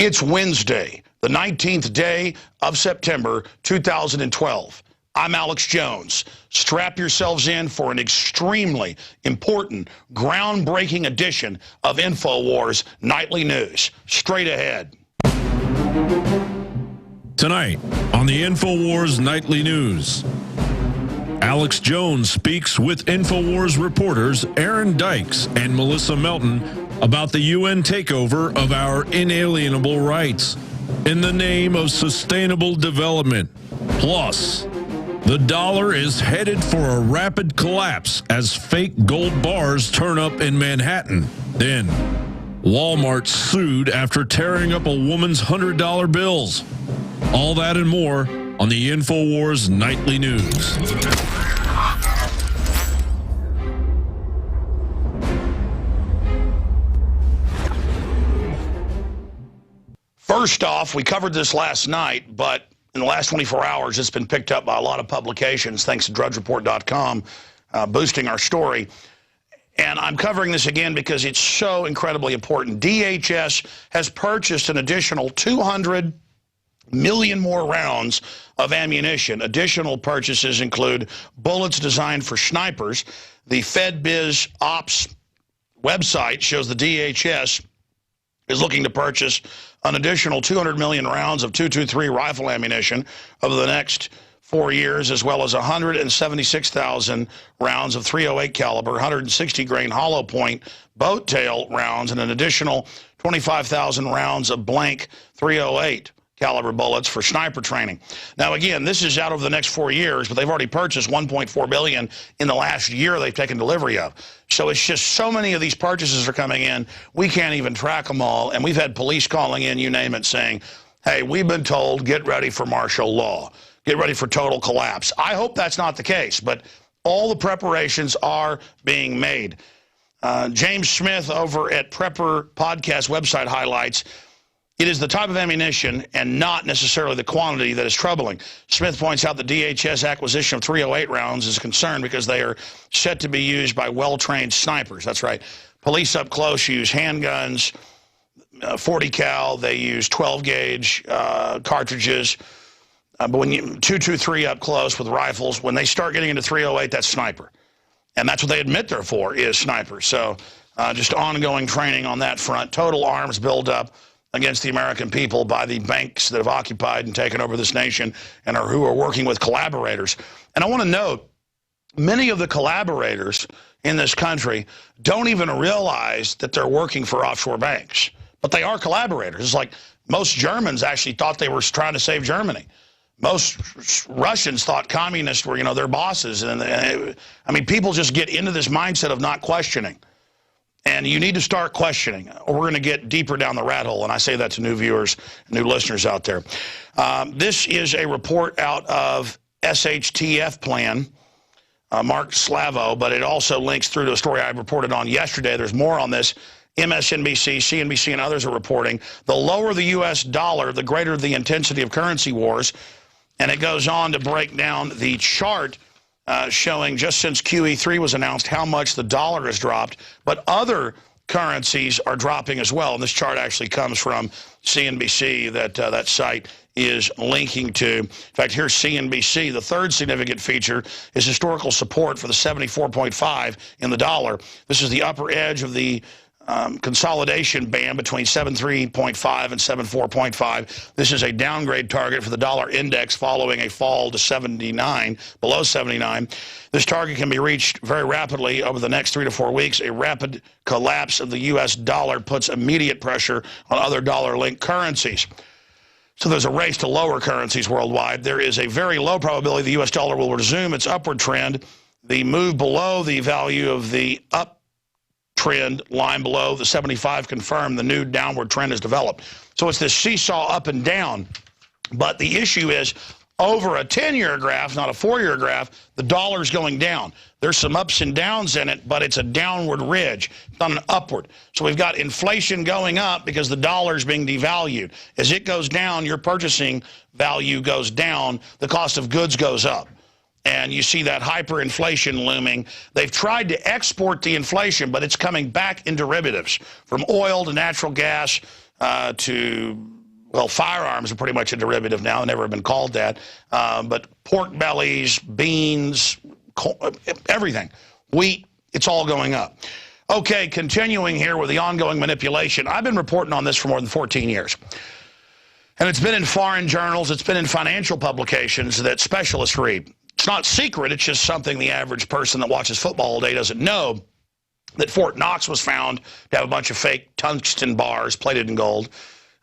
It's Wednesday, the 19th day of September, 2012. I'm Alex Jones. Strap yourselves in for an extremely important, groundbreaking edition of Infowars Nightly News. Straight ahead. Tonight on the Infowars Nightly News, Alex Jones speaks with Infowars reporters Aaron Dykes and Melissa Melton about the UN takeover of our inalienable rights in the name of sustainable development. Plus, the dollar is headed for a rapid collapse as fake gold bars turn up in Manhattan. Then, Walmart sued after tearing up a woman's $100 bills. All that and more on the Infowars Nightly News. First off, we covered this last night, but in the last 24 hours, it's been picked up by a lot of publications, thanks to drudgereport.com, boosting our story. And I'm covering this again because it's so incredibly important. DHS has purchased an additional 200 million more rounds of ammunition. Additional purchases include bullets designed for snipers. The FedBiz Ops website shows the DHS is looking to purchase an additional 200 million rounds of .223 rifle ammunition over the next 4 years, as well as 176,000 rounds of .308 caliber, 160 grain hollow point boat tail rounds, and an additional 25,000 rounds of blank .308 caliber bullets for sniper training. Now, again, this is out over the next 4 years, but they've already purchased $1.4 billion in the last year they've taken delivery of. So it's just so many of these purchases are coming in, we can't even track them all. And we've had police calling in, you name it, saying, hey, we've been told, get ready for martial law. Get ready for total collapse. I hope that's not the case, but all the preparations are being made. James Smith over at Prepper Podcast website highlights, it is the type of ammunition and not necessarily the quantity that is troubling. Smith points out the DHS acquisition of .308 rounds is a concern because they are set to be used by well-trained snipers. That's right. Police up close use handguns, 40 cal. They use 12-gauge cartridges. But when you .223 up close with rifles, when they start getting into .308, that's sniper. And that's what they admit they're for, is snipers. So just ongoing training on that front. Total arms buildup against the American people by the banks that have occupied and taken over this nation and who are working with collaborators. And I want to note, many of the collaborators in this country don't even realize that they're working for offshore banks. But they are collaborators. It's like most Germans actually thought they were trying to save Germany. Most Russians thought communists were, their bosses. And I mean, people just get into this mindset of not questioning. And you need to start questioning, or we're going to get deeper down the rat hole. And I say that to new viewers, new listeners out there. This is a report out of SHTF plan, Mark Slavo, but it also links through to a story I reported on yesterday. There's more on this. MSNBC, CNBC, and others are reporting the lower the U.S. dollar, the greater the intensity of currency wars. And it goes on to break down the chart showing just since QE3 was announced how much the dollar has dropped, but other currencies are dropping as well. And this chart actually comes from CNBC that that site is linking to. In fact, here's CNBC. The third significant feature is historical support for the 74.5 in the dollar. This is the upper edge of the consolidation band between 73.5 and 74.5. This is a downgrade target for the dollar index following a fall to 79, below 79. This target can be reached very rapidly over the next 3 to 4 weeks. A rapid collapse of the U.S. dollar puts immediate pressure on other dollar-linked currencies. So there's a race to lower currencies worldwide. There is a very low probability the U.S. dollar will resume its upward trend. The move below the value of the up trend line below the 75 confirmed the new downward trend has developed. So it's this seesaw up and down. But the issue is over a 10-year graph, not a 4-year graph, the dollar's going down. There's some ups and downs in it, but it's a downward ridge, not an upward. So we've got inflation going up because the dollar's being devalued. As it goes down, your purchasing value goes down, the cost of goods goes up. And you see that hyperinflation looming. They've tried to export the inflation, but it's coming back in derivatives, from oil to natural gas to, well, firearms are pretty much a derivative now, never have been called that, but pork bellies, beans, everything, wheat, it's all going up. Okay, continuing here with the ongoing manipulation. I've been reporting on this for more than 14 years. And it's been in foreign journals, it's been in financial publications that specialists read. It's not secret, it's just something the average person that watches football all day doesn't know, that Fort Knox was found to have a bunch of fake tungsten bars plated in gold,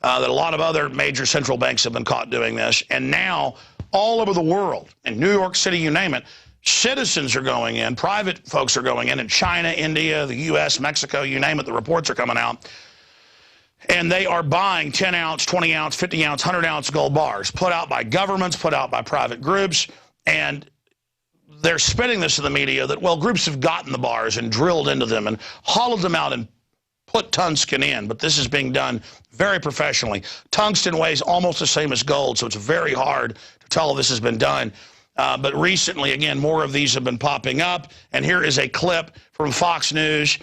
that a lot of other major central banks have been caught doing this, and now all over the world, in New York City, you name it, citizens are going in, private folks are going in China, India, the U.S., Mexico, you name it, the reports are coming out. And they are buying 10-ounce, 20-ounce, 50-ounce, 100-ounce gold bars, put out by governments, put out by private groups, and they're spinning this to the media that, well, groups have gotten the bars and drilled into them and hollowed them out and put tungsten in, but this is being done very professionally. Tungsten weighs almost the same as gold, so it's very hard to tell if this has been done. But recently, again, more of these have been popping up, and here is a clip from Fox News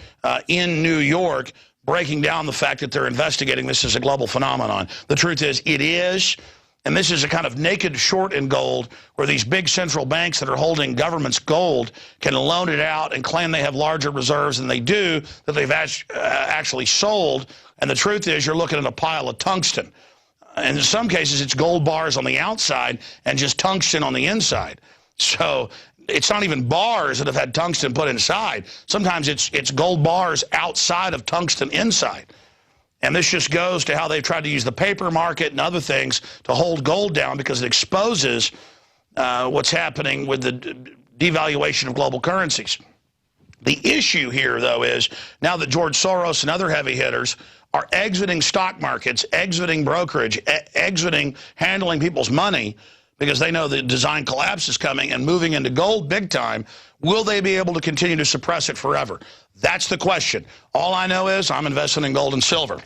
in New York breaking down the fact that they're investigating this as a global phenomenon. The truth is, it is, and this is a kind of naked short in gold where these big central banks that are holding government's gold can loan it out and claim they have larger reserves than they do, that they've actually sold. And the truth is, you're looking at a pile of tungsten. And in some cases, it's gold bars on the outside and just tungsten on the inside. So it's not even bars that have had tungsten put inside. Sometimes it's gold bars outside of tungsten inside. And this just goes to how they've tried to use the paper market and other things to hold gold down, because it exposes what's happening with the devaluation of global currencies. The issue here, though, is now that George Soros and other heavy hitters are exiting stock markets, exiting brokerage, exiting handling people's money because they know the design collapse is coming, and moving into gold big time, will they be able to continue to suppress it forever? That's the question. All I know is I'm investing in gold and silver.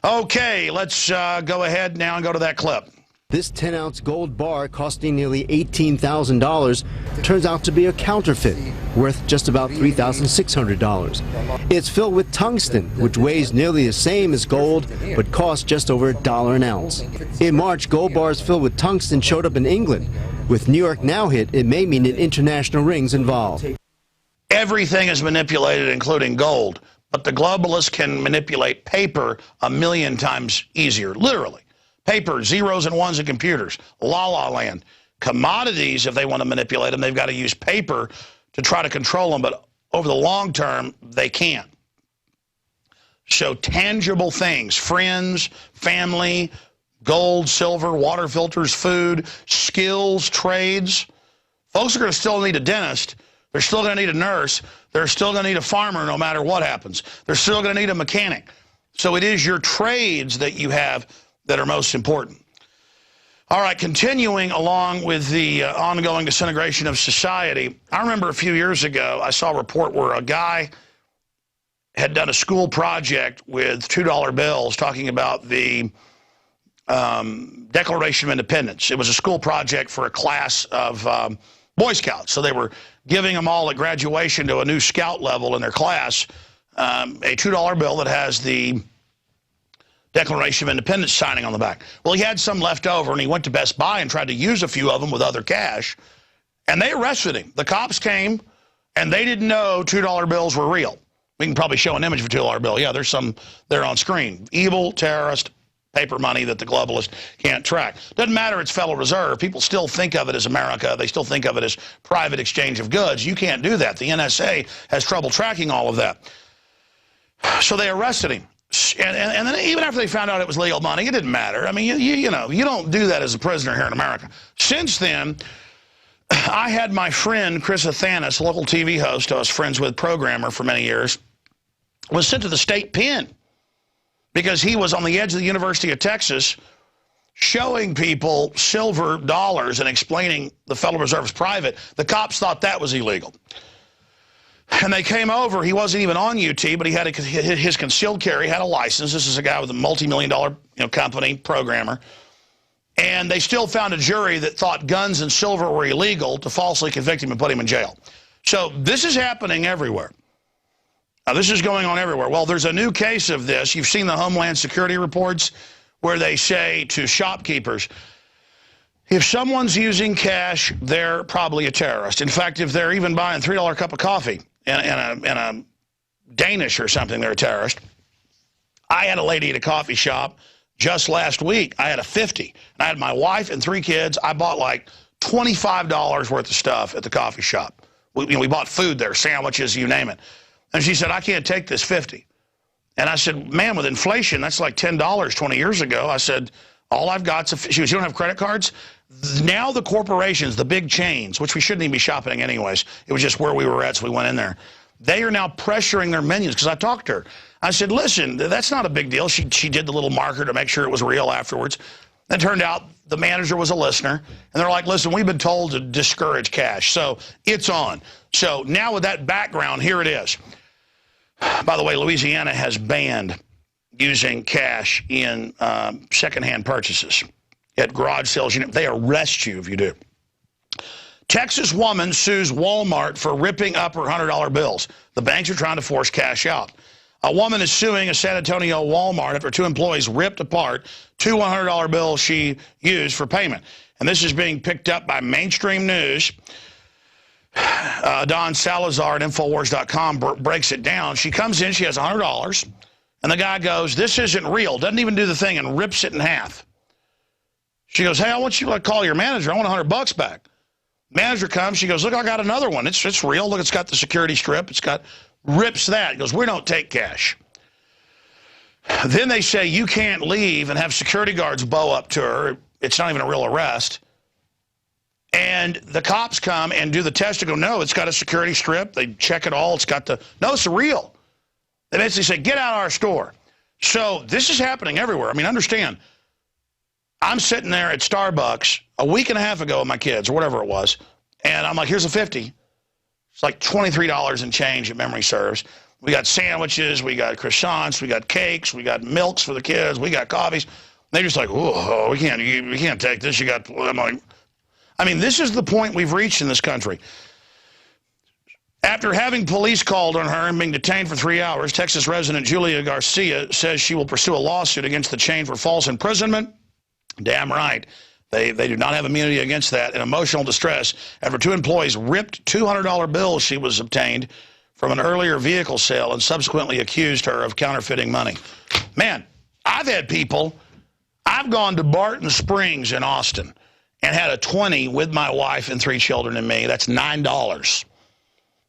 Okay, let's go ahead now and go to that clip. This 10-ounce gold bar costing nearly $18,000 turns out to be a counterfeit, worth just about $3,600. It's filled with tungsten, which weighs nearly the same as gold, but costs just over $1 an ounce. In March, gold bars filled with tungsten showed up in England. With New York now hit, it may mean an international ring's involved. Everything is manipulated, including gold, but the globalists can manipulate paper 1,000,000 times easier, literally. Paper, zeros and ones in computers, la-la land. Commodities, if they want to manipulate them, they've got to use paper to try to control them, but over the long term, they can't. So tangible things, friends, family, gold, silver, water filters, food, skills, trades. Folks are going to still need a dentist. They're still going to need a nurse. They're still going to need a farmer no matter what happens. They're still going to need a mechanic. So it is your trades that you have that are most important. All right, continuing along with the ongoing disintegration of society, I remember a few years ago, I saw a report where a guy had done a school project with $2 bills talking about the Declaration of Independence. It was a school project for a class of Boy Scouts. So they were giving them all at graduation to a new scout level in their class a $2 bill that has the Declaration of Independence signing on the back. Well, he had some left over, and he went to Best Buy and tried to use a few of them with other cash, and they arrested him. The cops came, and they didn't know $2 bills were real. We can probably show an image of a $2 bill. Yeah, there's some there on screen. Evil, terrorist, paper money that the globalists can't track. Doesn't matter, it's Federal Reserve. People still think of it as America. They still think of it as private exchange of goods. You can't do that. The NSA has trouble tracking all of that. So they arrested him. And then even after they found out it was legal money, it didn't matter. I mean, you know, you don't do that as a prisoner here in America. Since then, I had my friend Chris Athanas, a local TV host I was friends with, programmer for many years, was sent to the state pen because he was on the edge of the University of Texas showing people silver dollars and explaining the Federal Reserve is private. The cops thought that was illegal. And they came over. He wasn't even on UT, but he had his concealed carry, had a license. This is a guy with a multi-million-dollar company, programmer. And they still found a jury that thought guns and silver were illegal to falsely convict him and put him in jail. So this is happening everywhere. Now, this is going on everywhere. Well, there's a new case of this. You've seen the Homeland Security reports where they say to shopkeepers, if someone's using cash, they're probably a terrorist. In fact, if they're even buying a $3 cup of coffee and a Danish or something, they're a terrorist. I had a lady at a coffee shop just last week. I had a 50. And I had my wife and 3 kids. I bought like $25 worth of stuff at the coffee shop. We bought food there, sandwiches, you name it. And she said, I can't take this 50. And I said, man, with inflation, that's like $10 20 years ago. I said, all I've got is she goes, you don't have credit cards? Now the corporations, the big chains, which we shouldn't even be shopping anyways, it was just where we were at, so we went in there. They are now pressuring their menus, because I talked to her. I said, listen, that's not a big deal. She did the little marker to make sure it was real afterwards. It turned out the manager was a listener, and they're like, listen, we've been told to discourage cash, so it's on. So now with that background, here it is. By the way, Louisiana has banned using cash in secondhand purchases at garage sales. They arrest you if you do. Texas woman sues Walmart for ripping up her $100 bills. The banks are trying to force cash out. A woman is suing a San Antonio Walmart after 2 employees ripped apart 2 $100 bills she used for payment. And this is being picked up by mainstream news. Don Salazar at Infowars.com breaks it down. She comes in, she has $100, and the guy goes, this isn't real, doesn't even do the thing, and rips it in half. She goes, hey, I want you to call your manager. I want $100 back. Manager comes, she goes, look, I got another one. It's real. Look, it's got the security strip. It's got, rips that. He goes, we don't take cash. Then they say you can't leave and have security guards bow up to her. It's not even a real arrest. And the cops come and do the test and go, no, it's got a security strip. They check it all. It's got the, no, it's real. They basically say, get out of our store. So this is happening everywhere. I mean, understand, I'm sitting there at Starbucks a week and a half ago with my kids or whatever it was, and I'm like, here's a 50. It's like $23 and change if memory serves. We got sandwiches, we got croissants, we got cakes, we got milks for the kids, we got coffees. They're just like, oh, we can't take this. You got, I'm like, I mean, this is the point we've reached in this country. After having police called on her and being detained for 3 hours, Texas resident Julia Garcia says she will pursue a lawsuit against the chain for false imprisonment. Damn right. They do not have immunity against that. In emotional distress after 2 employees ripped $200 bills she was obtained from an earlier vehicle sale and subsequently accused her of counterfeiting money. Man, I've had people, I've gone to Barton Springs in Austin and had a 20 with my wife and 3 children and me. That's $9.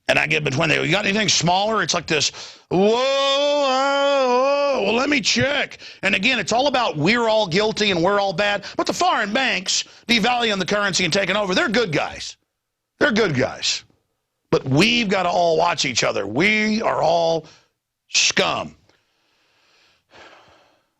And I get between them, you got anything smaller? It's like this, whoa, well, let me check. And again, it's all about we're all guilty and we're all bad. But the foreign banks devaluing the currency and taking over, they're good guys. They're good guys. But we've got to all watch each other. We are all scum.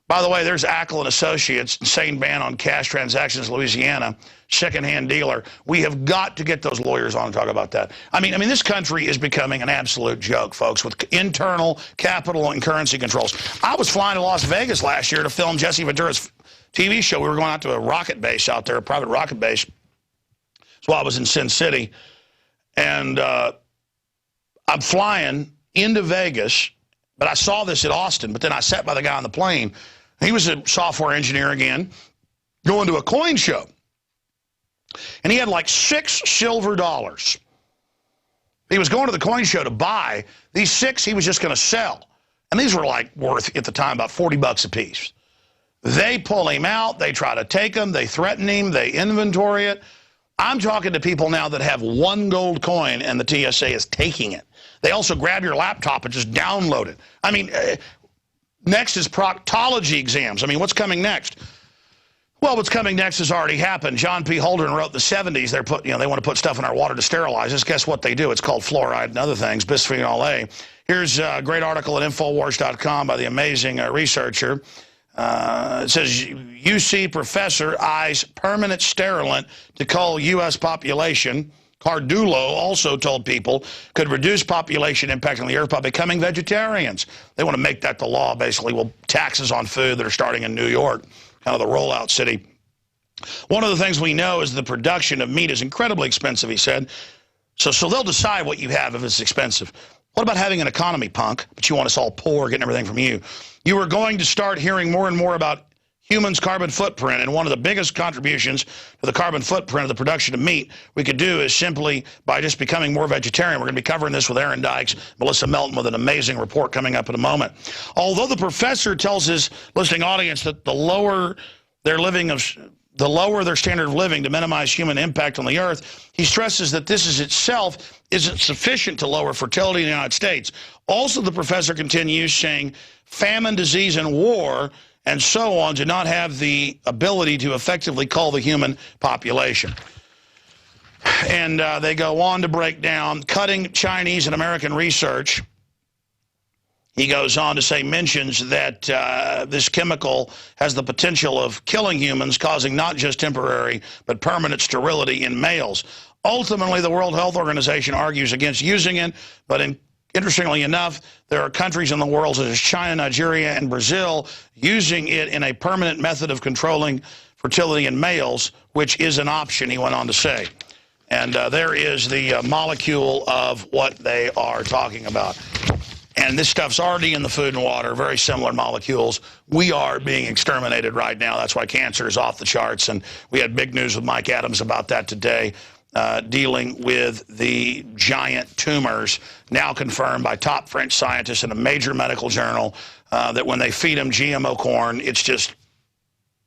By the way, there's Ackle and Associates, insane ban on cash transactions in Louisiana, secondhand dealer. We have got to get those lawyers on and talk about that. I mean, this country is becoming an absolute joke, folks, with internal capital and currency controls. I was flying to Las Vegas last year to film Jesse Ventura's TV show. We were going out to a rocket base out there, a private rocket base. That's why I was in Sin City. And I'm flying into Vegas, but I saw this at Austin, but then I sat by the guy on the plane. He was a software engineer again, going to a coin show. And he had like 6 silver dollars. He was going to the coin show to buy. These 6 he was just going to sell. And these were like worth, at the time, about 40 bucks a piece. They pull him out. They try to take him. They threaten him. They inventory it. I'm talking to people now that have 1 gold coin and the TSA is taking it. They also grab your laptop and just download it. I mean, next is proctology exams. I mean, what's coming next? Well, what's coming next has already happened. John P. Holden wrote in the 70s, they want to put stuff in our water to sterilize us. Guess what they do? It's called fluoride and other things, bisphenol A. Here's a great article at Infowars.com by the amazing researcher. It says, UC professor eyes permanent sterilant to cull U.S. population. Cardulo also told people could reduce population impact on the earth by becoming vegetarians. They want to make that the law, basically. Well, taxes on food that are starting in New York, kind of the rollout city. One of the things we know is the production of meat is incredibly expensive, he said. So they'll decide what you have if it's expensive. What about having an economy, punk? But you want us all poor, getting everything from you. You are going to start hearing more and more about humans' carbon footprint, and one of the biggest contributions to the carbon footprint of the production of meat we could do is simply by just becoming more vegetarian. We're going to be covering this with Aaron Dykes, Melissa Melton, with an amazing report coming up in a moment. Although the professor tells his listening audience that the lower their standard of living to minimize human impact on the earth, he stresses that this is itself isn't sufficient to lower fertility in the United States. Also, the professor continues saying famine, disease, and war and so on do not have the ability to effectively cull the human population. And they go on to break down cutting Chinese and American research. He goes on to say, mentions that this chemical has the potential of killing humans, causing not just temporary but permanent sterility in males. Ultimately, the World Health Organization argues against using it, but interestingly enough, there are countries in the world such as China, Nigeria, and Brazil using it in a permanent method of controlling fertility in males, which is an option, he went on to say. And there is the molecule of what they are talking about. And this stuff's already in the food and water, very similar molecules. We are being exterminated right now. That's why cancer is off the charts. And we had big news with Mike Adams about that today, dealing with the giant tumors, now confirmed by top French scientists in a major medical journal, that when they feed them GMO corn, it's just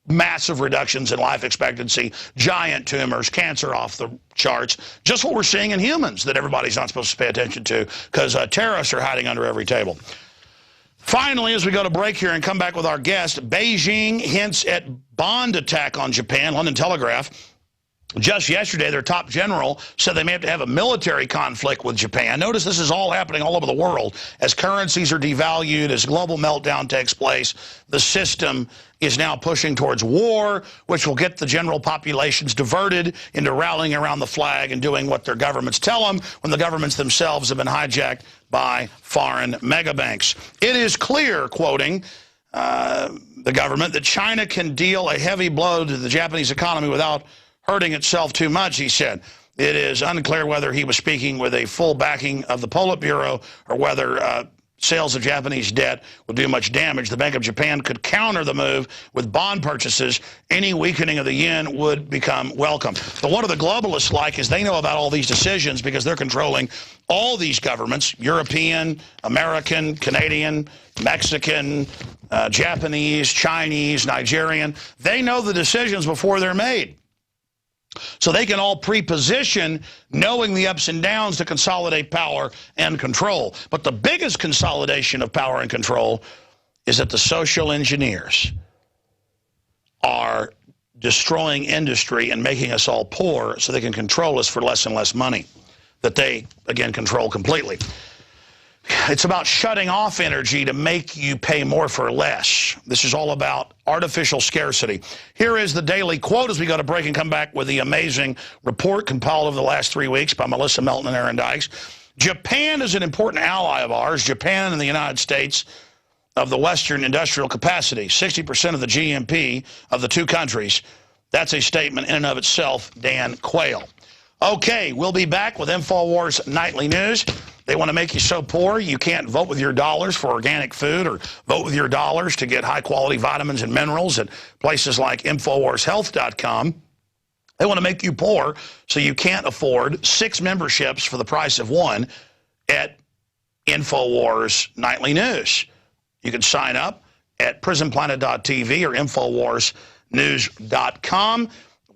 massive reductions in life expectancy, giant tumors, cancer off the charts, just what we're seeing in humans that everybody's not supposed to pay attention to because terrorists are hiding under every table. Finally, as we go to break here and come back with our guest, Beijing hints at bond attack on Japan. London Telegraph. Just yesterday, their top general said they may have to have a military conflict with Japan. Notice this is all happening all over the world. As currencies are devalued, as global meltdown takes place, the system is now pushing towards war, which will get the general populations diverted into rallying around the flag and doing what their governments tell them when the governments themselves have been hijacked by foreign megabanks. It is clear, quoting the government, that China can deal a heavy blow to the Japanese economy without hurting itself too much, he said. It is unclear whether he was speaking with a full backing of the Politburo or whether sales of Japanese debt would do much damage. The Bank of Japan could counter the move with bond purchases. Any weakening of the yen would become welcome. But what are the globalists like is they know about all these decisions because they're controlling all these governments, European, American, Canadian, Mexican, Japanese, Chinese, Nigerian. They know the decisions before they're made. So they can all pre-position knowing the ups and downs to consolidate power and control. But the biggest consolidation of power and control is that the social engineers are destroying industry and making us all poor so they can control us for less and less money that they, again, control completely. It's about shutting off energy to make you pay more for less. This is all about artificial scarcity. Here is the daily quote as we go to break and come back with the amazing report compiled over the last 3 weeks by Melissa Melton and Aaron Dykes. Japan is an important ally of ours. Japan and the United States of the Western industrial capacity, 60% of the GNP of the two countries. That's a statement in and of itself, Dan Quayle. Okay, we'll be back with Infowars Nightly News. They want to make you so poor you can't vote with your dollars for organic food or vote with your dollars to get high-quality vitamins and minerals at places like InfowarsHealth.com. They want to make you poor so you can't afford 6 memberships for the price of 1 at Infowars Nightly News. You can sign up at prisonplanet.tv or InfowarsNews.com.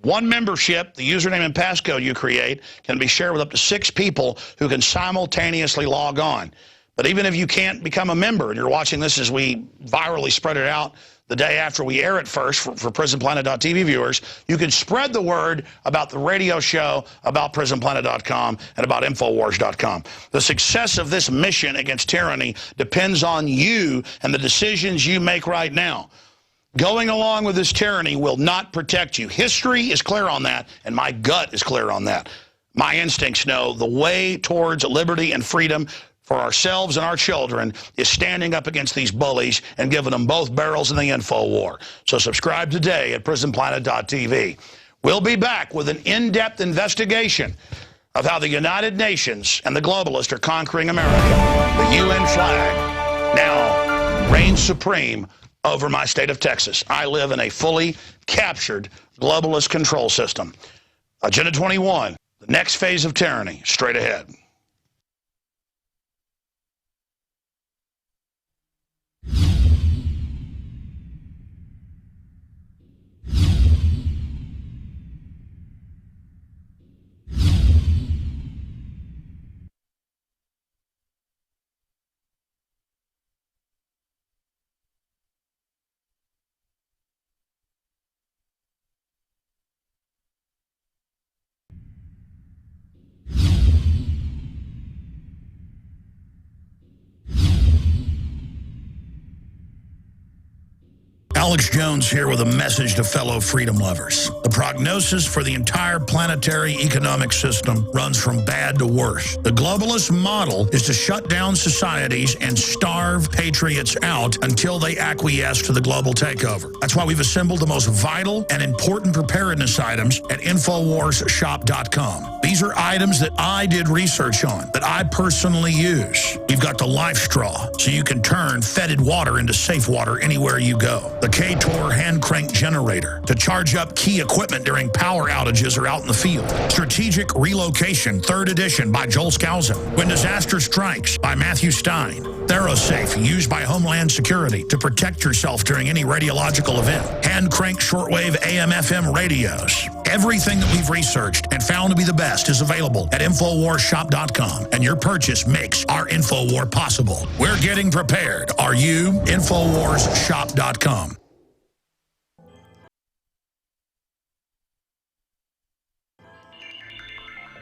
1 membership, the username and passcode you create, can be shared with up to 6 people who can simultaneously log on. But even if you can't become a member, and you're watching this as we virally spread it out the day after we air it first for PrisonPlanet.tv viewers, you can spread the word about the radio show, about PrisonPlanet.com, and about Infowars.com. The success of this mission against tyranny depends on you and the decisions you make right now. Going along with this tyranny will not protect you. History is clear on that, and my gut is clear on that. My instincts know the way towards liberty and freedom for ourselves and our children is standing up against these bullies and giving them both barrels in the info war. So subscribe today at prisonplanet.tv. We'll be back with an in-depth investigation of how the United Nations and the globalists are conquering America. The UN flag now reigns supreme over my state of Texas. I live in a fully captured globalist control system. Agenda 21, the next phase of tyranny, straight ahead. Alex Jones here with a message to fellow freedom lovers. The prognosis for the entire planetary economic system runs from bad to worse. The globalist model is to shut down societies and starve patriots out until they acquiesce to the global takeover. That's why we've assembled the most vital and important preparedness items at InfoWarsShop.com. These are items that I did research on, that I personally use. You've got the Life Straw, so you can turn fetid water into safe water anywhere you go. The K-Tor hand crank generator to charge up key equipment during power outages or out in the field. Strategic Relocation, 3rd edition by Joel Skousen. When Disaster Strikes by Matthew Stein. ThyroSafe, used by Homeland Security to protect yourself during any radiological event. Hand crank shortwave AM/FM radios. Everything that we've researched and found to be the best is available at InfoWarsShop.com, and your purchase makes our InfoWar possible. We're getting prepared. Are you? InfoWarsShop.com.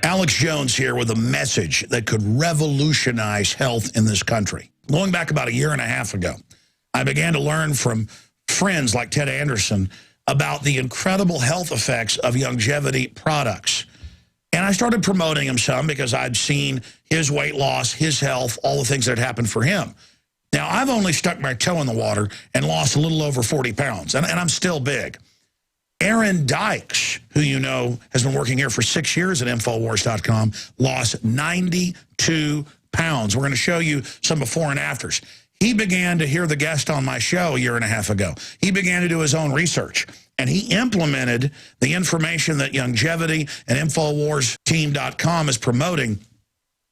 Alex Jones here with a message that could revolutionize health in this country. Going back about a year and a half ago, I began to learn from friends like Ted Anderson about the incredible health effects of longevity products. And I started promoting him some because I'd seen his weight loss, his health, all the things that had happened for him. Now, I've only stuck my toe in the water and lost a little over 40 pounds, and I'm still big. Aaron Dykes, who you know has been working here for 6 years at Infowars.com, lost 92 pounds. We're going to show you some before and afters. He began to hear the guest on my show a year and a half ago. He began to do his own research, and he implemented the information that Longevity and InfoWarsTeam.com is promoting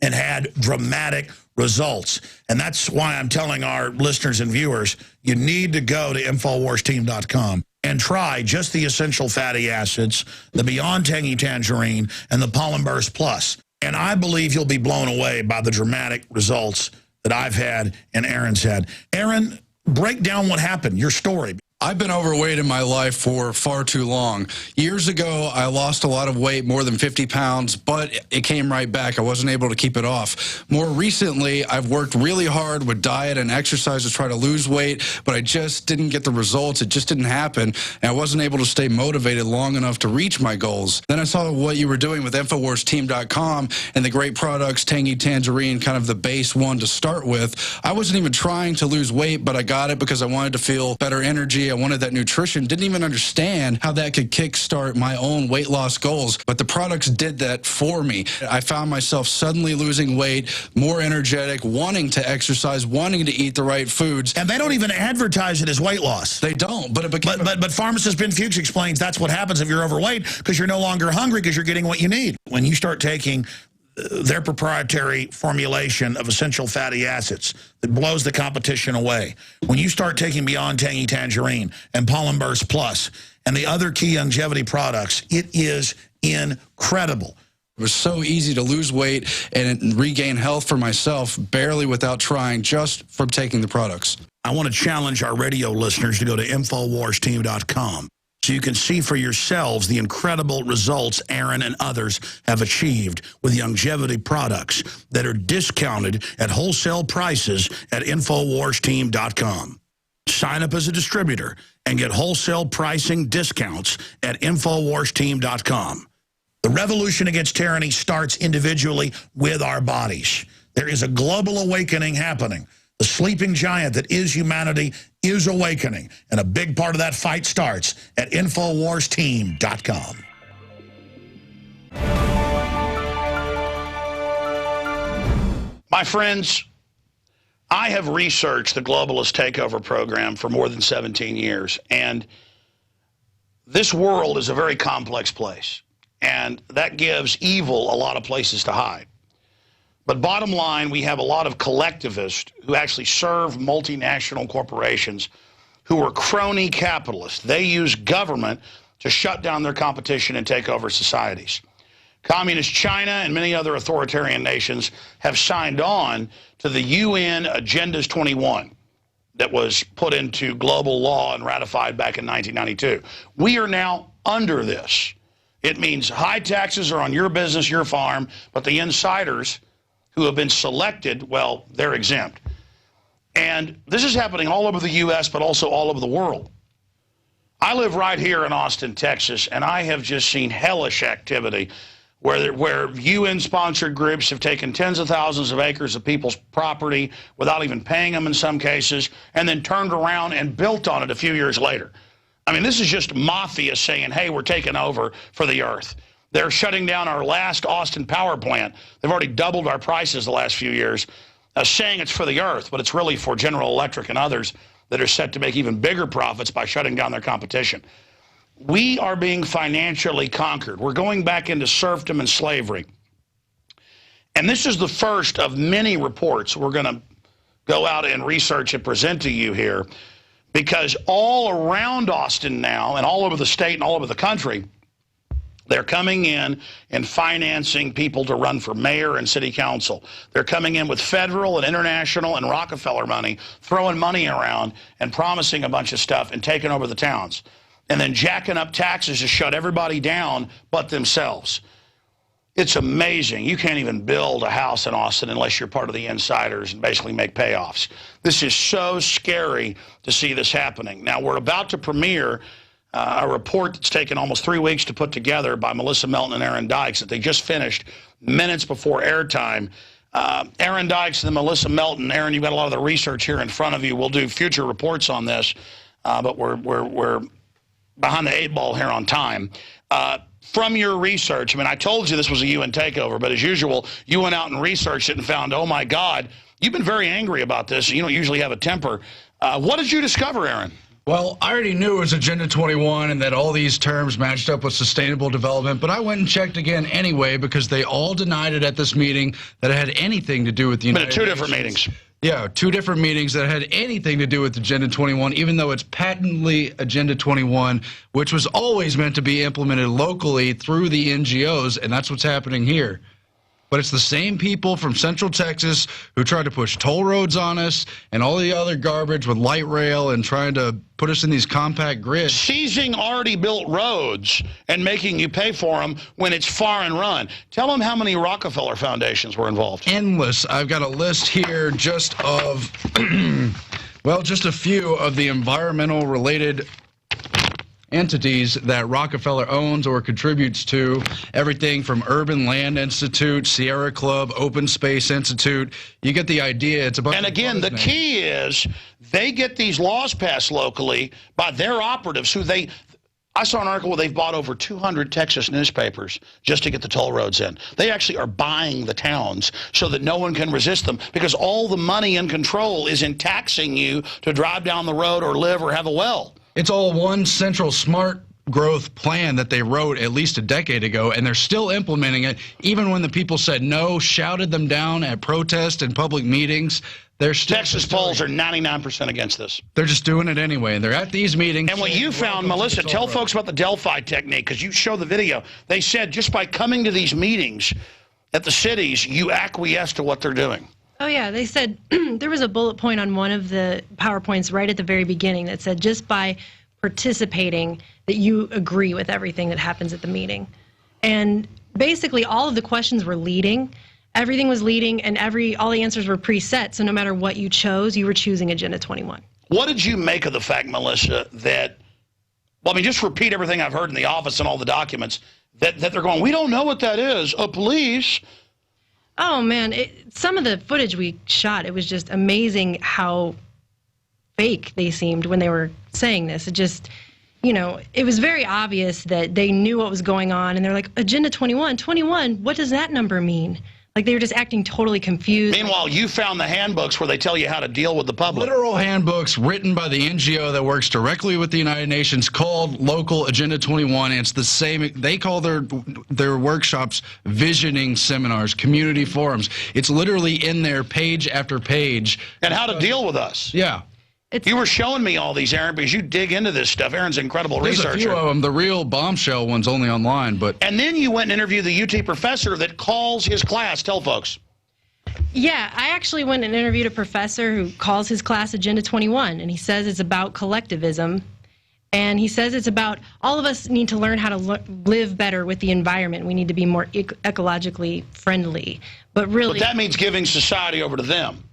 and had dramatic results. And that's why I'm telling our listeners and viewers, you need to go to InfoWarsTeam.com and try just the essential fatty acids, the Beyond Tangy Tangerine, and the Pollen Burst Plus. And I believe you'll be blown away by the dramatic results that I've had and Aaron's had. Aaron, break down what happened, your story. I've been overweight in my life for far too long. Years ago, I lost a lot of weight, more than 50 pounds, but it came right back. I wasn't able to keep it off. More recently, I've worked really hard with diet and exercise to try to lose weight, but I just didn't get the results. It just didn't happen, and I wasn't able to stay motivated long enough to reach my goals. Then I saw what you were doing with InfoWarsTeam.com and the great products, Tangy Tangerine, kind of the base one to start with. I wasn't even trying to lose weight, but I got it because I wanted to feel better energy. I wanted that nutrition, didn't even understand how that could kickstart my own weight loss goals, but the products did that for me. I found myself suddenly losing weight, more energetic, wanting to exercise, wanting to eat the right foods. And they don't even advertise it as weight loss. They don't, but it became... But pharmacist Ben Fuchs explains that's what happens if you're overweight, because you're no longer hungry because you're getting what you need. When you start taking their proprietary formulation of essential fatty acids that blows the competition away. When you start taking Beyond Tangy Tangerine and Pollen Burst Plus and the other key longevity products, it is incredible. It was so easy to lose weight and regain health for myself, barely without trying, just from taking the products. I want to challenge our radio listeners to go to InfoWarsTeam.com. so you can see for yourselves the incredible results Aaron and others have achieved with longevity products that are discounted at wholesale prices at InfoWarsTeam.com. Sign up as a distributor and get wholesale pricing discounts at InfoWarsTeam.com. The revolution against tyranny starts individually with our bodies. There is a global awakening happening. The sleeping giant that is humanity is awakening, and a big part of that fight starts at InfoWarsTeam.com. My friends, I have researched the globalist takeover program for more than 17 years, and this world is a very complex place, and that gives evil a lot of places to hide. But bottom line, we have a lot of collectivists who actually serve multinational corporations who are crony capitalists. They use government to shut down their competition and take over societies. Communist China and many other authoritarian nations have signed on to the UN Agendas 21 that was put into global law and ratified back in 1992. We are now under this. It means high taxes are on your business, your farm, but the insiders who have been selected, well, they're exempt. And this is happening all over the U.S., but also all over the world. I live right here in Austin, Texas, and I have just seen hellish activity where UN-sponsored groups have taken tens of thousands of acres of people's property without even paying them in some cases, and then turned around and built on it a few years later. I mean, this is just mafia saying, hey, we're taking over for the earth. They're shutting down our last Austin power plant. They've already doubled our prices the last few years, saying it's for the earth, but it's really for General Electric and others that are set to make even bigger profits by shutting down their competition. We are being financially conquered. We're going back into serfdom and slavery. And this is the first of many reports we're going to go out and research and present to you here, because all around Austin now and all over the state and all over the country, they're coming in and financing people to run for mayor and city council. They're coming in with federal and international and Rockefeller money, throwing money around and promising a bunch of stuff and taking over the towns, and then jacking up taxes to shut everybody down but themselves. It's amazing. You can't even build a house in Austin unless you're part of the insiders and basically make payoffs. This is so scary to see this happening. Now, we're about to premiere a report that's taken almost 3 weeks to put together by Melissa Melton and Aaron Dykes that they just finished minutes before airtime. Aaron Dykes and Melissa Melton. Aaron, you've got a lot of the research here in front of you. We'll do future reports on this, but we're behind the 8 ball here on time. From your research, I mean, I told you this was a UN takeover, but as usual, you went out and researched it and found, oh my God, you've been very angry about this. You don't usually have a temper. What did you discover, Aaron? Well, I already knew it was Agenda 21 and that all these terms matched up with sustainable development, but I went and checked again anyway because they all denied it at this meeting that it had anything to do with the United Nations. But at 2 different meetings. Yeah, 2 different meetings that had anything to do with Agenda 21, even though it's patently Agenda 21, which was always meant to be implemented locally through the NGOs, and that's what's happening here. But it's the same people from Central Texas who tried to push toll roads on us and all the other garbage with light rail and trying to put us in these compact grids. Seizing already built roads and making you pay for them when it's far and run. Tell them how many Rockefeller foundations were involved. Endless. I've got a list here just of, well, just a few of the environmental related entities that Rockefeller owns or contributes to. Everything from Urban Land Institute, Sierra Club, Open Space Institute. You get the idea. It's a bunch. And again, the key is they get these laws passed locally by their operatives who they... I saw an article where they've bought over 200 Texas newspapers just to get the toll roads in. They actually are buying the towns so that no one can resist them, because all the money and control is in taxing you to drive down the road or live or have a well. It's all one central smart growth plan that they wrote at least a decade ago, and they're still implementing it, even when the people said no, shouted them down at protest and public meetings. They're still Texas polls are 99% against this. They're just doing it anyway, and they're at these meetings. And what you found, Melissa, tell folks about the Delphi technique, because you show the video. They said just by coming to these meetings at the cities, you acquiesce to what they're doing. Oh, yeah. They said there was a bullet point on one of the PowerPoints right at the very beginning that said just by participating that you agree with everything that happens at the meeting. And basically all of the questions were leading. Everything was leading, and all the answers were preset. So no matter what you chose, you were choosing Agenda 21. What did you make of the fact, Melissa, that, well, I mean, just repeat everything I've heard in the office and all the documents, that they're going, we don't know what that is. Police. Oh, man. Some of the footage we shot, it was just amazing how fake they seemed when they were saying this. It just, you know, it was very obvious that they knew what was going on, and they're like, Agenda 21, 21, what does that number mean? Like, they were just acting totally confused. Meanwhile, you found the handbooks where they tell you how to deal with the public. Literal handbooks written by the NGO that works directly with the United Nations called Local Agenda 21. And it's the same. They call their workshops visioning seminars, community forums. It's literally in there page after page. And how to deal with us. Yeah. You were showing me all these, Aaron, because you dig into this stuff. Aaron's an incredible researcher. There's a few of them. The real bombshell one's only online. And then you went and interviewed the UT professor that calls his class. Tell folks. Yeah, I actually went and interviewed a professor who calls his class Agenda 21, and he says it's about collectivism. And he says it's about all of us need to learn how to live better with the environment. We need to be more ecologically friendly. But really... But that means giving society over to them.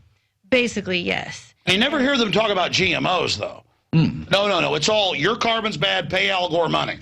Basically, yes. You never hear them talk about GMOs, though. No. It's all, your carbon's bad, pay Al Gore money.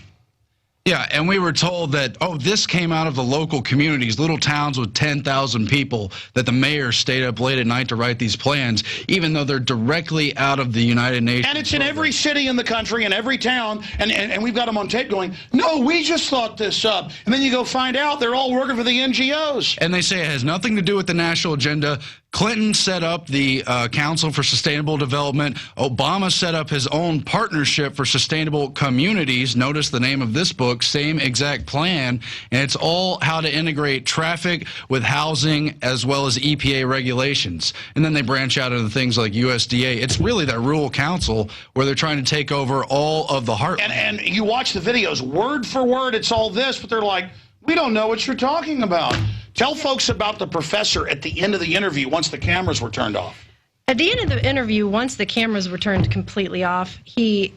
Yeah, and we were told that, oh, this came out of the local communities, little towns with 10,000 people, that the mayor stayed up late at night to write these plans, even though they're directly out of the United Nations. And it's in every city in the country, in every town, and we've got them on tape going, no, we just thought this up. And then you go find out they're all working for the NGOs. And they say it has nothing to do with the national agenda. Clinton set up the Council for Sustainable Development. Obama set up his own partnership for sustainable communities. Notice the name of this book, same exact plan. And it's all how to integrate traffic with housing as well as EPA regulations. And then they branch out into things like USDA. It's really that rural council where they're trying to take over all of the heartland. And you watch the videos, word for word, it's all this, but they're like, we don't know what you're talking about. Tell folks about the professor at the end of the interview once the cameras were turned off. At the end of the interview, once the cameras were turned completely off, he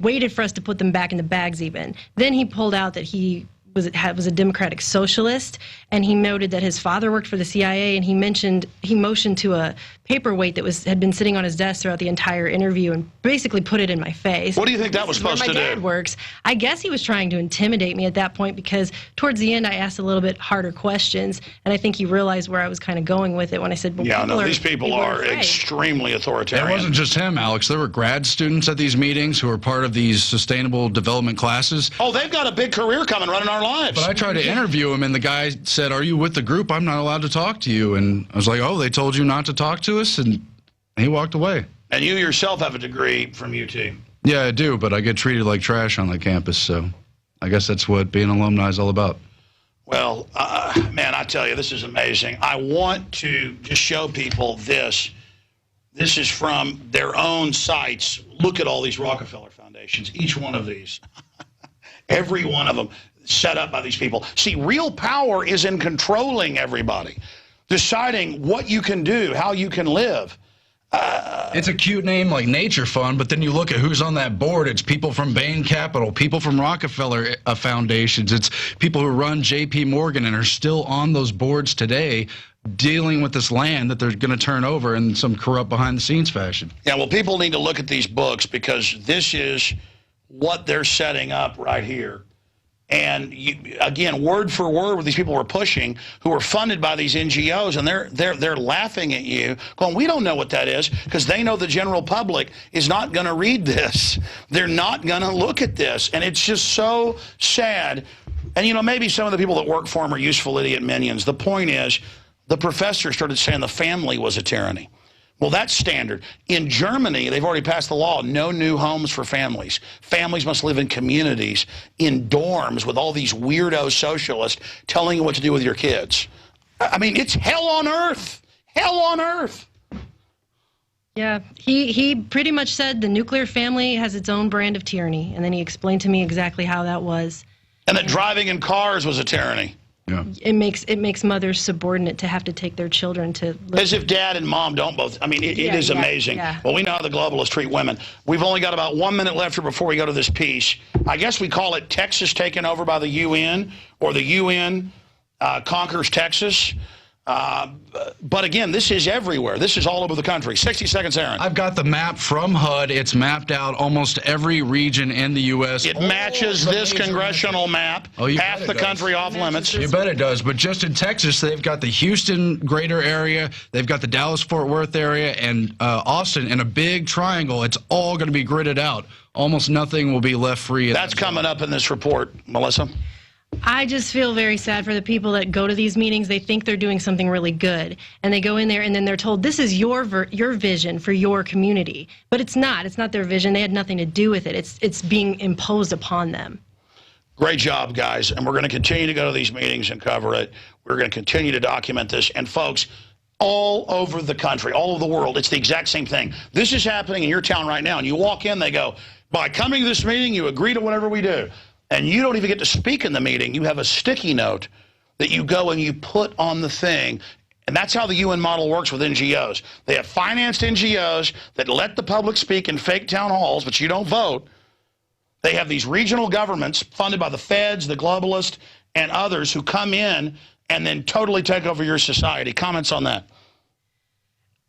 waited for us to put them back in the bags even. Then he pulled out that he was a Democratic socialist, and he noted that his father worked for the CIA, and he motioned to a paperweight that had been sitting on his desk throughout the entire interview and basically put it in my face. What do you think that was supposed to do? My dad works. I guess he was trying to intimidate me at that point, because towards the end I asked a little bit harder questions, and I think he realized where I was kind of going with it when I said, well, yeah, no, these people are extremely authoritarian. It wasn't just him, Alex. There were grad students at these meetings who were part of these sustainable development classes. Oh, they've got a big career coming running our lives. But I tried to interview him, and the guy said, are you with the group? I'm not allowed to talk to you. And I was like, oh, they told you not to talk to us? And he walked away. And you yourself have a degree from UT. Yeah, I do, but I get treated like trash on the campus, so I guess that's what being an alumni is all about. Well, man, I tell you, this is amazing. I want to just show people this. This is from their own sites. Look at all these Rockefeller foundations, each one of these. Every one of them set up by these people. See, real power is in controlling everybody, deciding what you can do, how you can live. It's a cute name like Nature Fund, but then you look at who's on that board. It's people from Bain Capital, people from Rockefeller foundations. It's people who run J.P. Morgan and are still on those boards today, dealing with this land that they're going to turn over in some corrupt behind-the-scenes fashion. Yeah, well, people need to look at these books, because this is what they're setting up right here. And again, word for word, what these people were pushing, who were funded by these NGOs, and they're laughing at you, going, we don't know what that is, because they know the general public is not going to read this. They're not going to look at this, and it's just so sad. And you know, maybe some of the people that work for them are useful idiot minions. The point is, the professor started saying the family was a tyranny. Well, that's standard. In Germany, they've already passed the law, no new homes for families. Families must live in communities, in dorms, with all these weirdo socialists telling you what to do with your kids. I mean, it's hell on earth. Hell on earth. Yeah, he pretty much said the nuclear family has its own brand of tyranny, and then he explained to me exactly how that was. And that driving in cars was a tyranny. Yeah. It makes mothers subordinate to have to take their children to live. As if dad and mom don't both. I mean, it is amazing. Yeah. Well, we know how the globalists treat women. We've only got about 1 minute left before we go to this piece. I guess we call it Texas taken over by the UN, or the UN conquers Texas. But again, this is everywhere. This is all over the country. 60 seconds, Aaron. I've got the map from HUD. It's mapped out almost every region in the U.S. It matches this congressional map. Oh, half the country off limits. You bet it does. But just in Texas, they've got the Houston greater area. They've got the Dallas-Fort Worth area and Austin in a big triangle. It's all going to be gridded out. Almost nothing will be left free. That's coming up in this report, Melissa. I just feel very sad for the people that go to these meetings. They think they're doing something really good, and they go in there and then they're told, this is your vision for your community. But it's not. It's not their vision. They had nothing to do with it. It's being imposed upon them. Great job, guys. And we're going to continue to go to these meetings and cover it. We're going to continue to document this. And folks, all over the country, all over the world, it's the exact same thing. This is happening in your town right now. And you walk in, they go, by coming to this meeting, you agree to whatever we do. And you don't even get to speak in the meeting. You have a sticky note that you go and you put on the thing. And that's how the UN model works with NGOs. They have financed NGOs that let the public speak in fake town halls, but you don't vote. They have these regional governments funded by the feds, the globalists, and others who come in and then totally take over your society. Comments on that?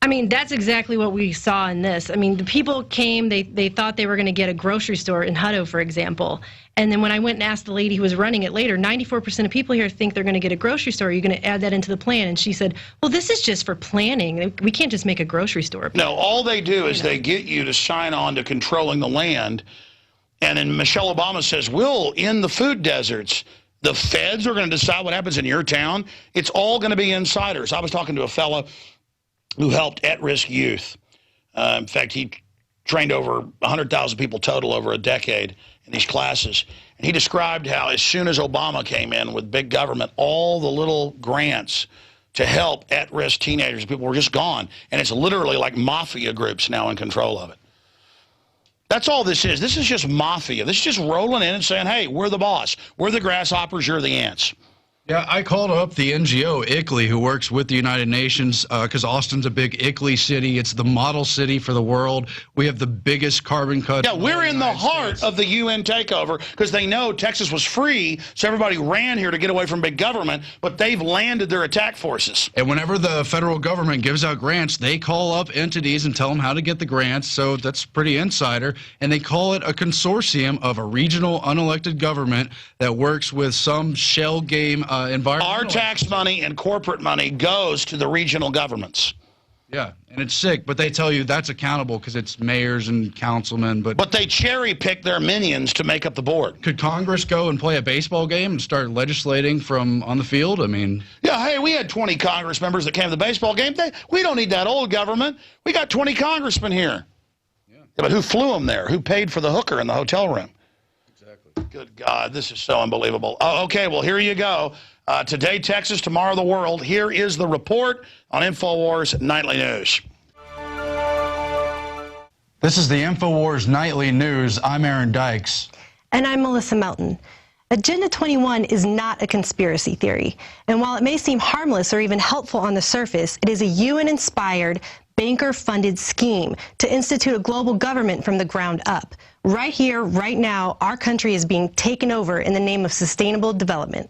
I mean, that's exactly what we saw in this. I mean, the people came, they thought they were going to get a grocery store in Hutto, for example. And then when I went and asked the lady who was running it later, 94% of people here think they're going to get a grocery store. Are you going to add that into the plan? And she said, well, this is just for planning. We can't just make a grocery store. No, all they do is they get you to sign on to controlling the land. And then Michelle Obama says, we'll end the food deserts. The feds are going to decide what happens in your town. It's all going to be insiders. I was talking to a fellow who helped at-risk youth. In fact, he trained over 100,000 people total over a decade in these classes. And he described how as soon as Obama came in with big government, all the little grants to help at-risk teenagers, people were just gone. And it's literally like mafia groups now in control of it. That's all this is. This is just mafia. This is just rolling in and saying, hey, we're the boss. We're the grasshoppers. You're the ants. Yeah, I called up the NGO, ICLEI, who works with the United Nations, because Austin's a big ICLEI city. It's the model city for the world. We have the biggest carbon cuts. Yeah, we're in the heart of the UN takeover because they know Texas was free, so everybody ran here to get away from big government, but they've landed their attack forces. And whenever the federal government gives out grants, they call up entities and tell them how to get the grants, so that's pretty insider. And they call it a consortium of a regional unelected government that works with some shell game environmental. Our tax money and corporate money goes to the regional governments. Yeah, and it's sick, but they tell you that's accountable because it's mayors and councilmen. But they cherry pick their minions to make up the board. Could Congress go and play a baseball game and start legislating from on the field? I mean, yeah, hey, we had 20 Congress members that came to the baseball game. We don't need that old government. We got 20 congressmen here. Yeah, but who flew them there? Who paid for the hooker in the hotel room? Exactly. Good God, this is so unbelievable. Oh, okay, well, here you go. Today, Texas, tomorrow, the world. Here is the report on Infowars Nightly News. This is the Infowars Nightly News. I'm Aaron Dykes. And I'm Melissa Melton. Agenda 21 is not a conspiracy theory. And while it may seem harmless or even helpful on the surface, it is a UN-inspired, banker-funded scheme to institute a global government from the ground up. Right here, right now, our country is being taken over in the name of sustainable development.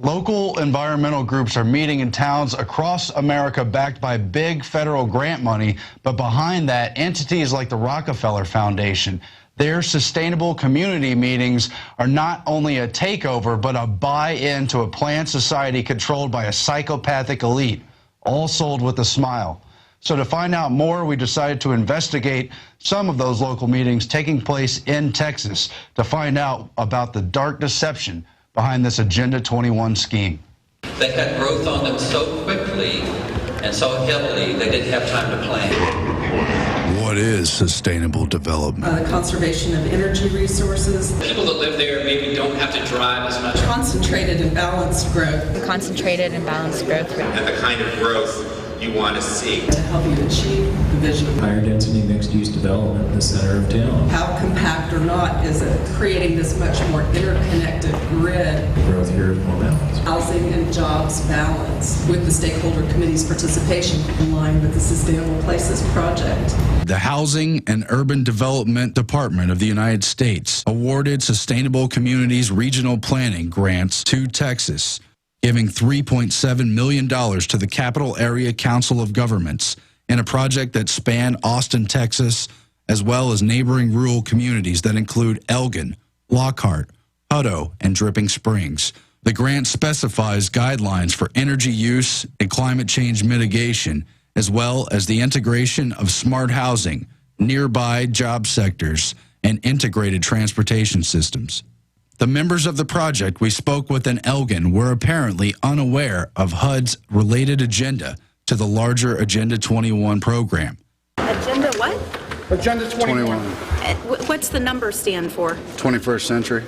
Local environmental groups are meeting in towns across America backed by big federal grant money, but behind that, entities like the Rockefeller Foundation. Their sustainable community meetings are not only a takeover, but a buy-in to a planned society controlled by a psychopathic elite, all sold with a smile. So to find out more, we decided to investigate some of those local meetings taking place in Texas to find out about the dark deception behind this Agenda 21 scheme. They had growth on them so quickly and so heavily they didn't have time to plan. What is sustainable development? The conservation of energy resources. People that live there maybe don't have to drive as much. Concentrated and balanced growth. Concentrated and balanced growth. And the kind of growth you want to see. To help you achieve the vision. Higher density mixed-use development in the center of town. How compact or not is it? Creating this much more interconnected grid. Growth here is more balanced. Housing and jobs balance with the stakeholder committee's participation in line with the Sustainable Places Project. The Housing and Urban Development Department of the United States awarded Sustainable Communities Regional Planning grants to Texas, giving $3.7 million to the Capital Area Council of Governments in a project that spanned Austin, Texas, as well as neighboring rural communities that include Elgin, Lockhart, Hutto, and Dripping Springs. The grant specifies guidelines for energy use and climate change mitigation, as well as the integration of smart housing, nearby job sectors, and integrated transportation systems. The members of the project we spoke with in Elgin were apparently unaware of HUD's related agenda to the larger Agenda 21 program. Agenda what? Agenda 21. What's the number stand for? 21st century.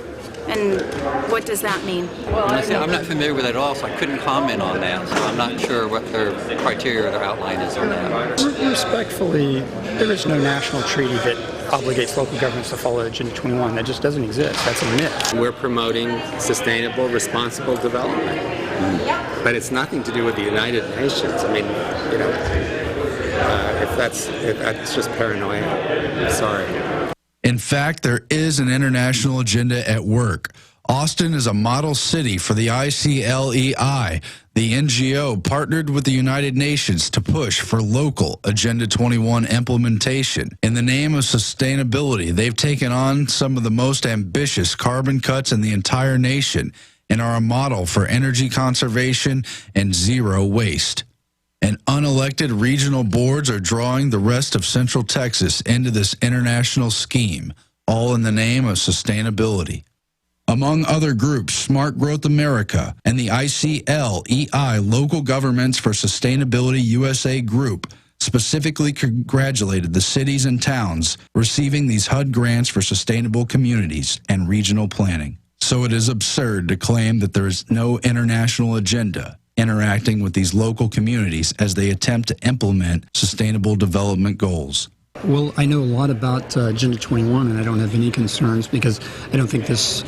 And what does that mean? Well, I'm not familiar with it at all, so I couldn't comment on that. So I'm not sure what their criteria or their outline is on that. Respectfully, there is no national treaty that obligates local governments to follow Agenda 21. That just doesn't exist. That's a myth. We're promoting sustainable, responsible development. But it's nothing to do with the United Nations. I mean, you know, if that's just paranoia, I'm sorry. In fact, there is an international agenda at work. Austin is a model city for the ICLEI. The NGO partnered with the United Nations to push for local Agenda 21 implementation. In the name of sustainability, they've taken on some of the most ambitious carbon cuts in the entire nation and are a model for energy conservation and zero waste. And unelected regional boards are drawing the rest of Central Texas into this international scheme, all in the name of sustainability. Among other groups, Smart Growth America and the ICLEI Local Governments for Sustainability USA group specifically congratulated the cities and towns receiving these HUD grants for sustainable communities and regional planning. So it is absurd to claim that there is no international agenda interacting with these local communities as they attempt to implement sustainable development goals. Well, I know a lot about Agenda 21, and I don't have any concerns because I don't think this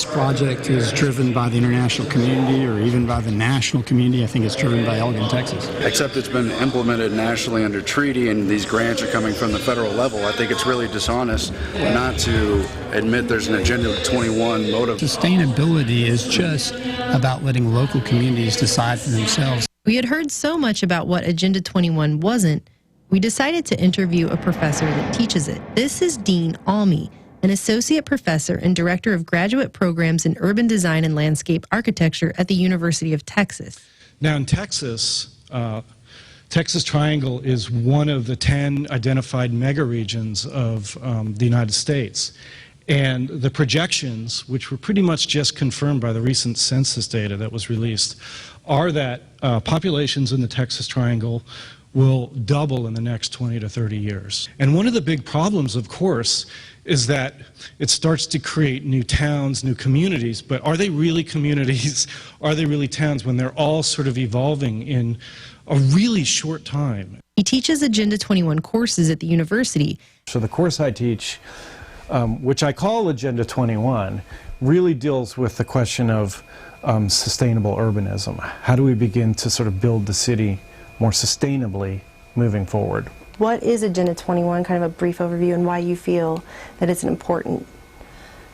project is driven by the international community or even by the national community. I think it's driven by Elgin, Texas. Except it's been implemented nationally under treaty, and these grants are coming from the federal level. I think it's really dishonest not to admit there's an Agenda 21 motive. Sustainability is just about letting local communities decide for themselves. We had heard so much about what Agenda 21 wasn't, we decided to interview a professor that teaches it. This is Dean Almy, an associate professor and director of graduate programs in urban design and landscape architecture at the University of Texas. Now in Texas, Texas Triangle is one of the 10 identified megaregions of the United States. And the projections, which were pretty much just confirmed by the recent census data that was released, are that populations in the Texas Triangle will double in the next 20 to 30 years. And one of the big problems, of course, is that it starts to create new towns, new communities, but are they really communities? Are they really towns when they're all sort of evolving in a really short time? He teaches Agenda 21 courses at the university. So the course I teach, which I call Agenda 21, really deals with the question of sustainable urbanism. How do we begin to sort of build the city more sustainably moving forward? What is Agenda 21, kind of a brief overview, and why you feel that it's an important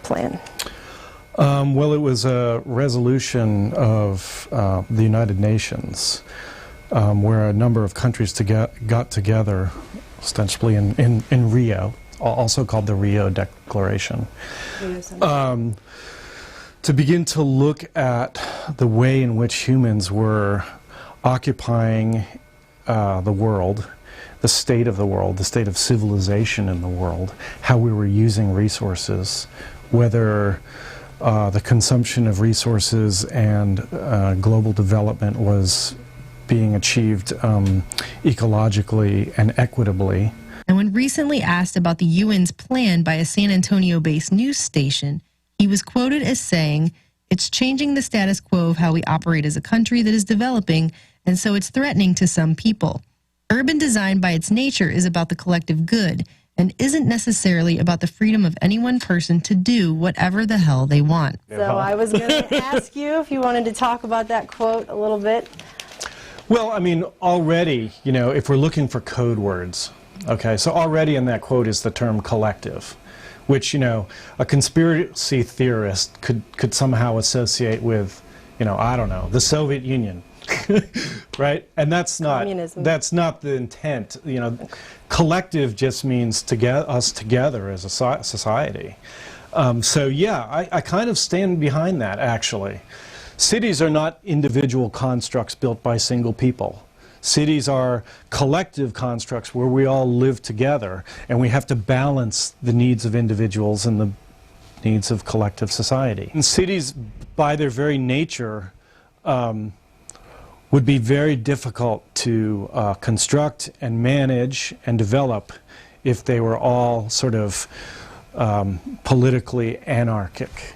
plan? Well, it was a resolution of the United Nations where a number of countries got together, ostensibly in Rio, also called the Rio Declaration, to begin to look at the way in which humans were occupying the world, the state of the world, the state of civilization in the world, how we were using resources, whether the consumption of resources and global development was being achieved ecologically and equitably. And when recently asked about the UN's plan by a San Antonio-based news station, he was quoted as saying, "It's changing the status quo of how we operate as a country that is developing, and so it's threatening to some people. Urban design by its nature is about the collective good and isn't necessarily about the freedom of any one person to do whatever the hell they want." So I was going to ask you if you wanted to talk about that quote a little bit. Well, I mean, already, you know, if we're looking for code words, okay, so already in that quote is the term collective, which, you know, a conspiracy theorist could somehow associate with, you know, I don't know, the Soviet Union. Right? And that's not the intent. You know, collective just means us together as a society. So yeah, I kind of stand behind that, actually. Cities are not individual constructs built by single people. Cities are collective constructs where we all live together, and we have to balance the needs of individuals and the needs of collective society. And cities, by their very nature, would be very difficult to construct and manage and develop if they were all sort of politically anarchic.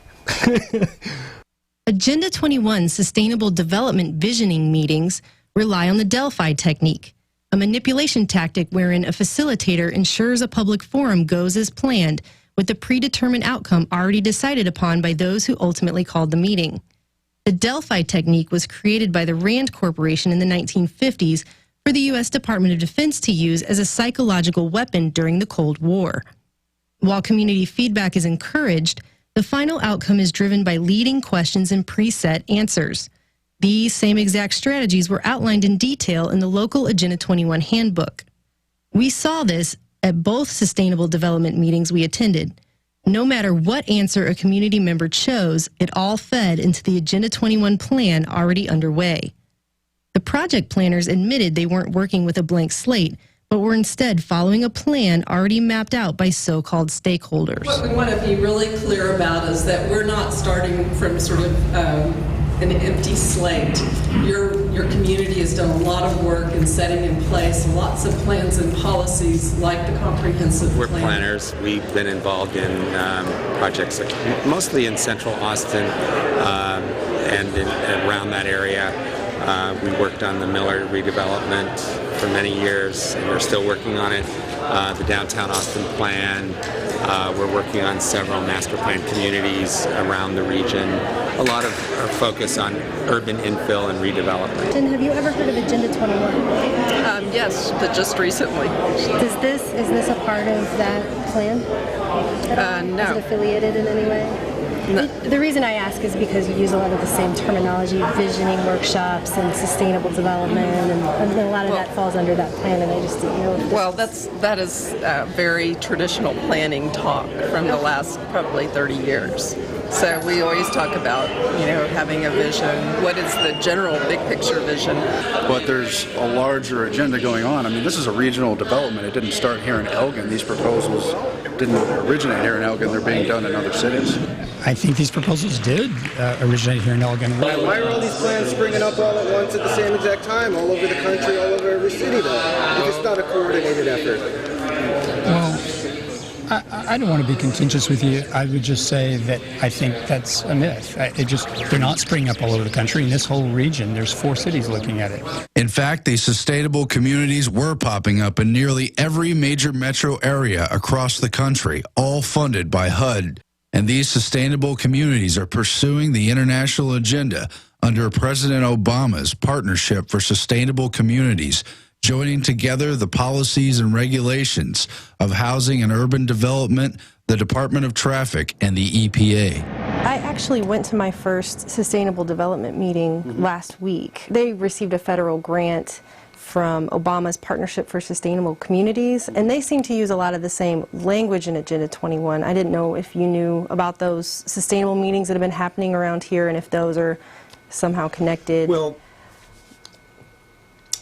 Agenda 21 Sustainable Development Visioning meetings rely on the Delphi technique, a manipulation tactic wherein a facilitator ensures a public forum goes as planned with the predetermined outcome already decided upon by those who ultimately called the meeting. The Delphi technique was created by the Rand Corporation in the 1950s for the U.S. Department of Defense to use as a psychological weapon during the Cold War. While community feedback is encouraged, the final outcome is driven by leading questions and preset answers. These same exact strategies were outlined in detail in the local Agenda 21 handbook. We saw this at both sustainable development meetings we attended. No matter what answer a community member chose, it all fed into the Agenda 21 plan already underway. The project planners admitted they weren't working with a blank slate, but were instead following a plan already mapped out by so-called stakeholders. What we want to be really clear about is that we're not starting from sort of an empty slate. Your community has done a lot of work in setting in place lots of plans and policies like the comprehensive plan. We're planners. We've been involved in projects mostly in central Austin and around that area. We worked on the Miller redevelopment for many years, and we're still working on it. The downtown Austin plan. We're working on several master plan communities around the region. A lot of our focus on urban infill and redevelopment. Jen, have you ever heard of Agenda 21? Yes, but just recently. Is this a part of that plan? No. Is it affiliated in any way? No. The reason I ask is because you use a lot of the same terminology, visioning workshops and sustainable development, and a lot of that falls under that plan, and I just didn't know. Well, that is very traditional planning talk from the last probably 30 years. So we always talk about, having a vision. What is the general big picture vision? But there's a larger agenda going on. I mean, this is a regional development. It didn't start here in Elgin. These proposals didn't originate here in Elgin. They're being done in other cities. I think these proposals did originate here in Elgin. Why are all these plans springing up all at once at the same exact time, all over the country, all over every city, though, if it's not a coordinated effort? Well, I don't want to be contentious with you. I would just say that I think that's a myth. They're not springing up all over the country. In this whole region, there's 4 cities looking at it. In fact, these sustainable communities were popping up in nearly every major metro area across the country, all funded by HUD. And these sustainable communities are pursuing the international agenda under President Obama's Partnership for Sustainable Communities, joining together the policies and regulations of housing and urban development, the Department of Traffic, and the EPA. I actually went to my first sustainable development meeting last week. They received a federal grant from Obama's Partnership for Sustainable Communities, and they seem to use a lot of the same language in Agenda 21. I didn't know if you knew about those sustainable meetings that have been happening around here and if those are somehow connected. Well,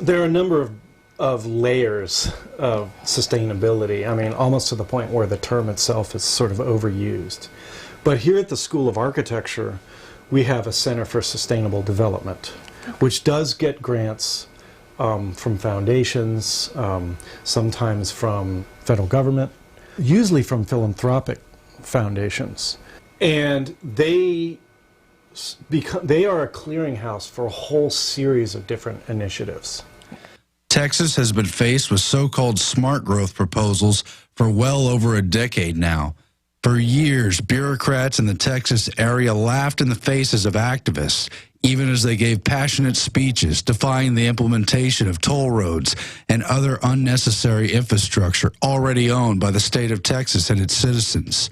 there are a number of layers of sustainability. I mean, almost to the point where the term itself is sort of overused. But here at the School of Architecture, we have a Center for Sustainable Development, which does get grants from foundations, sometimes from federal government, usually from philanthropic foundations. And they are a clearinghouse for a whole series of different initiatives. Texas has been faced with so-called smart growth proposals for well over a decade now. For years, bureaucrats in the Texas area laughed in the faces of activists, even as they gave passionate speeches defying the implementation of toll roads and other unnecessary infrastructure already owned by the state of Texas and its citizens.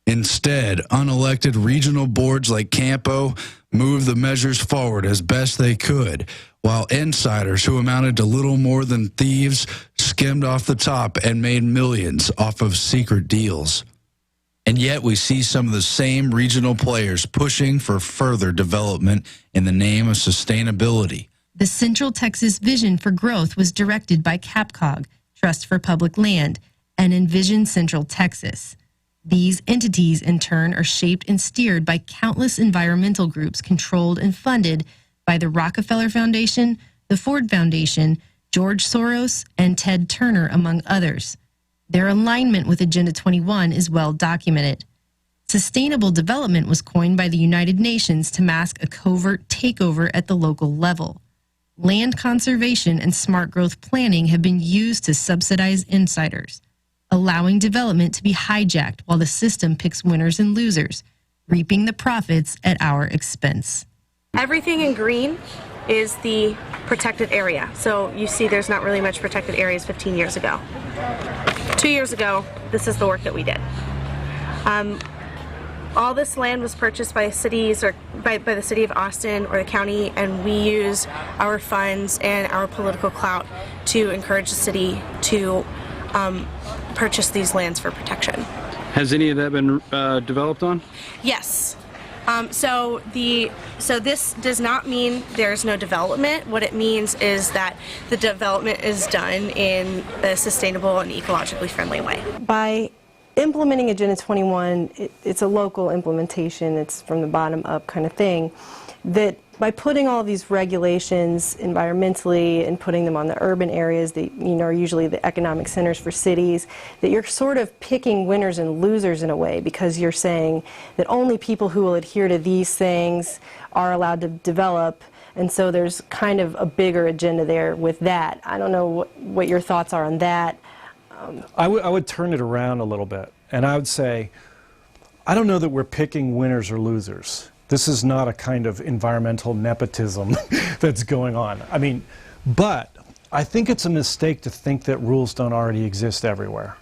Instead, unelected regional boards like Campo moved the measures forward as best they could, while insiders who amounted to little more than thieves skimmed off the top and made millions off of secret deals. And yet we see some of the same regional players pushing for further development in the name of sustainability. The Central Texas Vision for Growth was directed by CAPCOG, Trust for Public Land, and Envision Central Texas. These entities, in turn, are shaped and steered by countless environmental groups controlled and funded by the Rockefeller Foundation, the Ford Foundation, George Soros, and Ted Turner, among others. Their alignment with Agenda 21 is well documented. Sustainable development was coined by the United Nations to mask a covert takeover at the local level. Land conservation and smart growth planning have been used to subsidize insiders, allowing development to be hijacked while the system picks winners and losers, reaping the profits at our expense. Everything in green is the protected area. So you see there's not really much protected areas 15 years ago. 2 years ago, this is the work that we did. All this land was purchased by cities or by the city of Austin or the county, and we use our funds and our political clout to encourage the city to purchase these lands for protection. Has any of that been developed on? Yes. So this does not mean there's no development. What it means is that the development is done in a sustainable and ecologically friendly way. By implementing Agenda 21, it's a local implementation. It's from the bottom up kind of thing. That by putting all of these regulations environmentally and putting them on the urban areas that are usually the economic centers for cities, that you're sort of picking winners and losers in a way, because you're saying that only people who will adhere to these things are allowed to develop, and so there's kind of a bigger agenda there with that. I don't know what your thoughts are on that. I would turn it around a little bit, and I would say, I don't know that we're picking winners or losers. This is not a kind of environmental nepotism that's going on. I mean, but I think it's a mistake to think that rules don't already exist everywhere.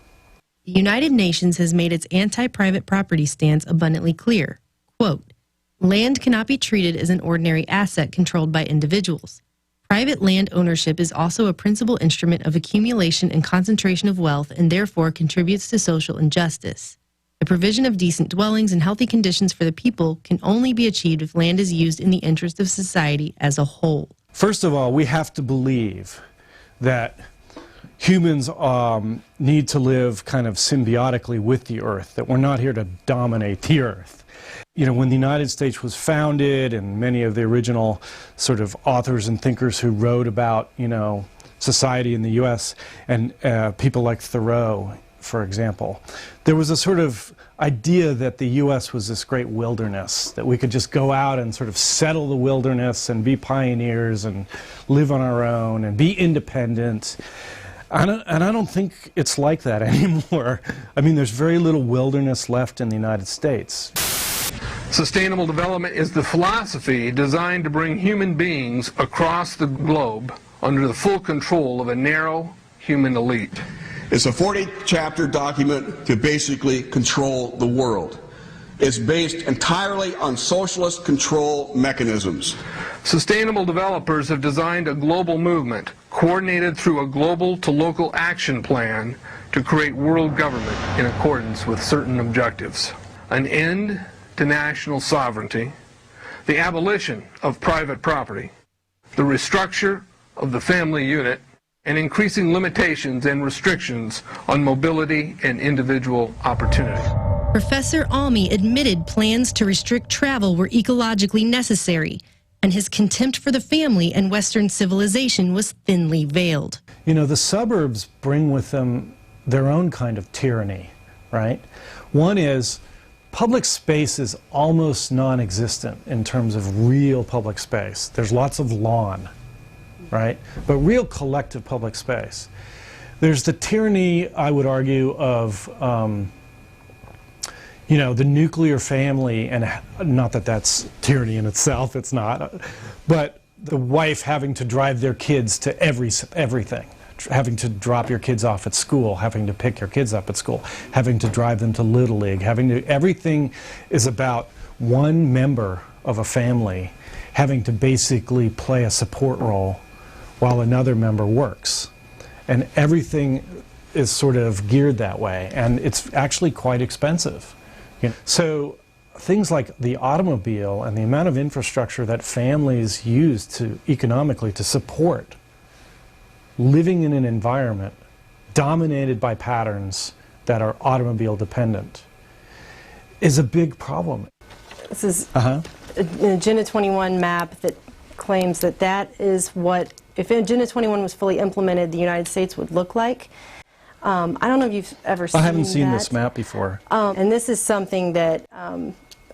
The United Nations has made its anti-private property stance abundantly clear. Quote, "Land cannot be treated as an ordinary asset controlled by individuals. Private land ownership is also a principal instrument of accumulation and concentration of wealth and therefore contributes to social injustice. The provision of decent dwellings and healthy conditions for the people can only be achieved if land is used in the interest of society as a whole." First of all, we have to believe that humans need to live kind of symbiotically with the earth, that we're not here to dominate the earth. You know, when the United States was founded, and many of the original sort of authors and thinkers who wrote about, society in the U.S., and people like Thoreau, for example, there was a sort of idea that the U.S. was this great wilderness, that we could just go out and sort of settle the wilderness and be pioneers and live on our own and be independent. And I don't think it's like that anymore. I mean, there's very little wilderness left in the United States. Sustainable development is the philosophy designed to bring human beings across the globe under the full control of a narrow human elite. It's a 40-chapter document to basically control the world. It's based entirely on socialist control mechanisms. Sustainable developers have designed a global movement coordinated through a global to local action plan to create world government in accordance with certain objectives. An end to national sovereignty, the abolition of private property, the restructure of the family unit, and increasing limitations and restrictions on mobility and individual opportunity. Professor Almy admitted plans to restrict travel were ecologically necessary, and his contempt for the family and Western civilization was thinly veiled. You know, the suburbs bring with them their own kind of tyranny, right? One is public space is almost non-existent in terms of real public space. There's lots of lawn, right? But real collective public space. There's the tyranny, I would argue, of the nuclear family, and not that that's tyranny in itself, it's not, but the wife having to drive their kids to everything, having to drop your kids off at school, having to pick your kids up at school, having to drive them to Little League, everything is about one member of a family having to basically play a support role while another member works. And everything is sort of geared that way, and it's actually quite expensive. So things like the automobile and the amount of infrastructure that families use economically to support living in an environment dominated by patterns that are automobile dependent is a big problem. This is an Agenda 21 map that claims that that is what, if Agenda 21 was fully implemented, the United States would look like. I don't know if you've ever seen that. I haven't seen this map before. And this is something that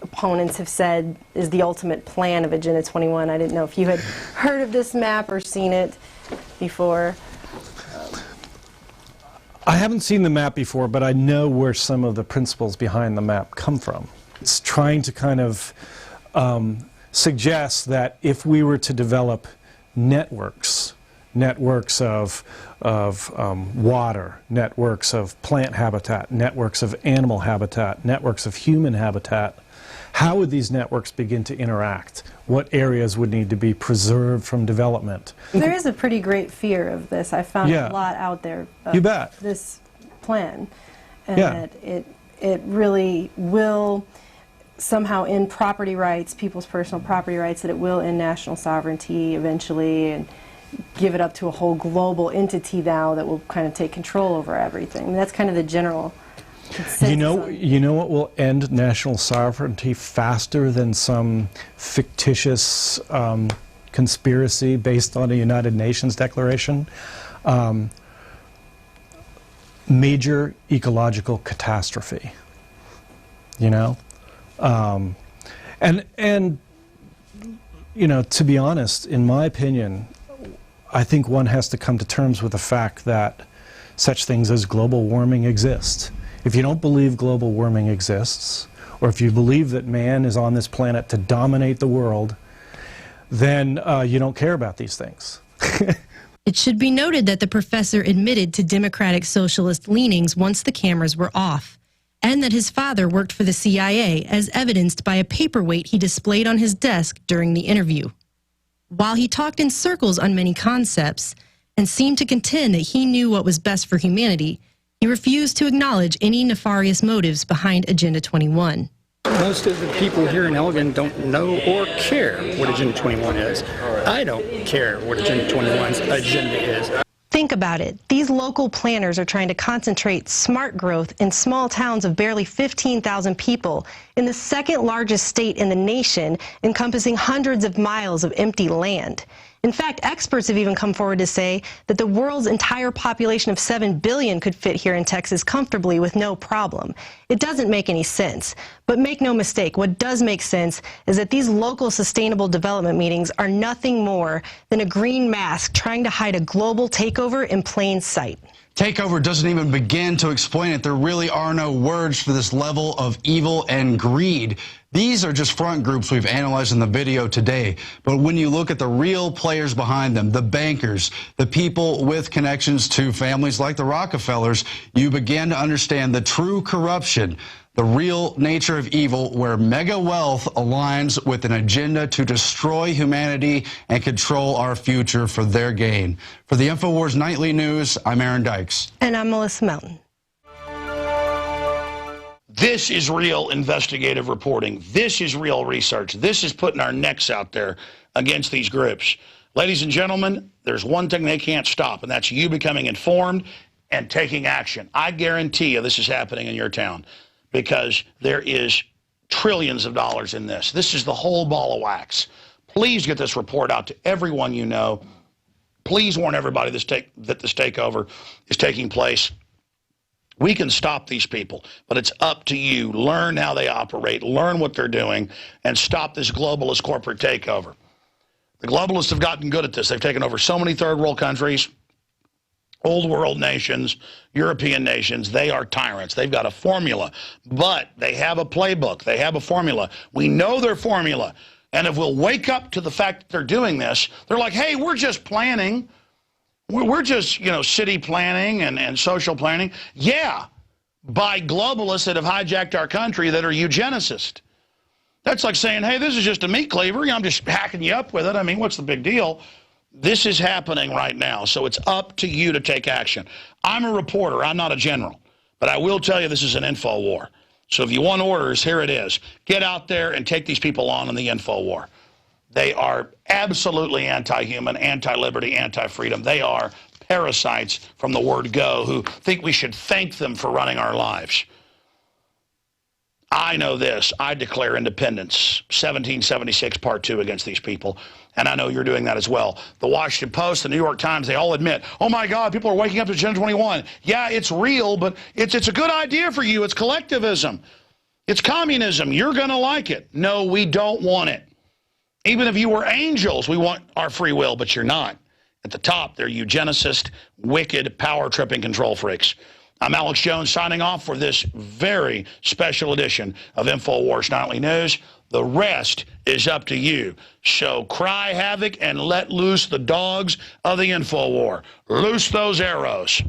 opponents have said is the ultimate plan of Agenda 21. I didn't know if you had heard of this map or seen it before. I haven't seen the map before, but I know where some of the principles behind the map come from. It's trying to kind of suggest that if we were to develop networks of water, networks of plant habitat, networks of animal habitat, networks of human habitat, how would these networks begin to interact? What areas would need to be preserved from development? There is a pretty great fear of this. I found a lot out there of you bet. This plan. And that it really will somehow end property rights, people's personal property rights, that it will end national sovereignty eventually and give it up to a whole global entity now that will kind of take control over everything. And that's kind of the general consensus. You know what will end national sovereignty faster than some fictitious conspiracy based on a United Nations declaration? Major ecological catastrophe. You know? And you know, to be honest, in my opinion, I think one has to come to terms with the fact that such things as global warming exist. If you don't believe global warming exists, or if you believe that man is on this planet to dominate the world, then you don't care about these things. It should be noted that the professor admitted to democratic socialist leanings once the cameras were off, and that his father worked for the CIA, as evidenced by a paperweight he displayed on his desk during the interview. While he talked in circles on many concepts and seemed to contend that he knew what was best for humanity, he refused to acknowledge any nefarious motives behind Agenda 21. Most of the people here in Elgin don't know or care what Agenda 21 is. I don't care what Agenda 21's agenda is. Think about it. These local planners are trying to concentrate smart growth in small towns of barely 15,000 people in the second largest state in the nation, encompassing hundreds of miles of empty land. In fact, experts have even come forward to say that the world's entire population of 7 billion could fit here in Texas comfortably with no problem. It doesn't make any sense. But make no mistake, what does make sense is that these local sustainable development meetings are nothing more than a green mask trying to hide a global takeover in plain sight. Takeover doesn't even begin to explain it. There really are no words for this level of evil and greed. These are just front groups we've analyzed in the video today. But when you look at the real players behind them, the bankers, the people with connections to families like the Rockefellers, you begin to understand the true corruption, the real nature of evil, where mega wealth aligns with an agenda to destroy humanity and control our future for their gain. For the Infowars Nightly News, I'm Aaron Dykes. And I'm Melissa Melton. This is real investigative reporting. This is real research. This is putting our necks out there against these groups. Ladies and gentlemen, there's one thing they can't stop, and that's you becoming informed and taking action. I guarantee you this is happening in your town, because there is trillions of dollars in this. This is the whole ball of wax. Please get this report out to everyone you know. Please warn everybody that this takeover is taking place. We can stop these people, but it's up to you. Learn how they operate, learn what they're doing, and stop this globalist corporate takeover. The globalists have gotten good at this. They've taken over so many third world countries, old world nations, European nations. They are tyrants. They've got a formula, but they have a playbook. They have a formula. We know their formula. And if we'll wake up to the fact that they're doing this, they're like, hey, we're just planning. We're just, you know, city planning and social planning. Yeah, by globalists that have hijacked our country that are eugenicists. That's like saying, hey, this is just a meat cleaver. I'm just hacking you up with it. I mean, what's the big deal? This is happening right now, so it's up to you to take action. I'm a reporter. I'm not a general. But I will tell you this is an info war. So if you want orders, here it is. Get out there and take these people on in the info war. They are absolutely anti-human, anti-liberty, anti-freedom. They are parasites from the word go who think we should thank them for running our lives. I know this. I declare independence, 1776, Part 2, against these people. And I know you're doing that as well. The Washington Post, the New York Times, they all admit, oh, my God, people are waking up to Agenda 21. Yeah, it's real, but it's a good idea for you. It's collectivism. It's communism. You're going to like it. No, we don't want it. Even if you were angels, we want our free will, but you're not. At the top, they're eugenicists, wicked, power-tripping control freaks. I'm Alex Jones signing off for this very special edition of Infowars Nightly News. The rest is up to you. So cry havoc and let loose the dogs of the Infowar. Loose those arrows.